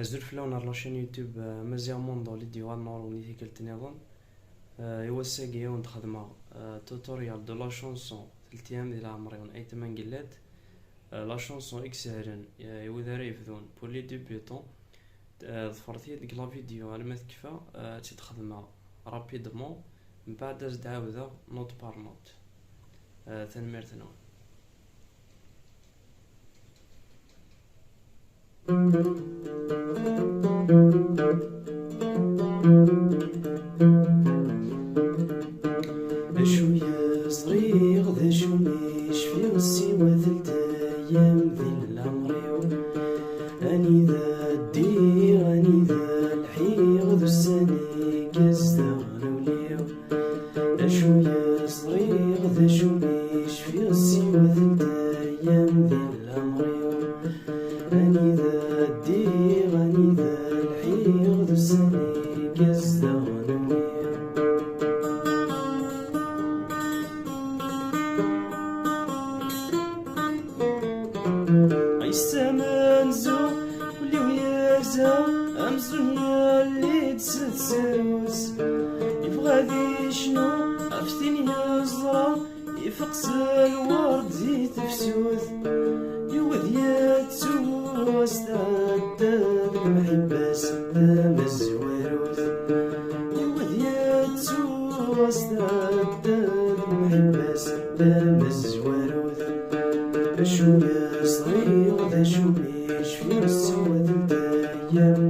أزول فلان على لاشين يوتيوب مزيان موندو اللي ديوال نور ونيتي كلت نظام يوساقي يوند خدمة توتوريال دو لا شونسون تلتيام ديال عمري ون اي تمن قلات لا شونسون اكس هرن يوذا يفذون بولي ديبيوتون ظفرتي ديك لا فيديو على ما تكفى تتخدمها رابيدمون من بعد زد عاودا نوت بار نوت تنميرتنا. شوية صغير ذا شو ميشفي السوا ثلث أيام ذي العمريو أني ذا الدير أني ذا الحير ذو السنة قزدا نوليو شوية صغير ذا شو ميشفي السوا ثلث أيام ذي العمريو أني ذا الدير أني ذا الحير ذو السنة قزدا نوليو السما نزو وليو يرزا أمزونيا اللي تستسروس يبغى ذي شنو عرفتيني الزرا يفقس الورد زيت فسوث يوذ يتسو استعداد المحبة سدام الزواروث يوذ يتسو استعداد المحبة سدام الزواروث شوية صغير ذا شو ميشفي السوا ثلث أيام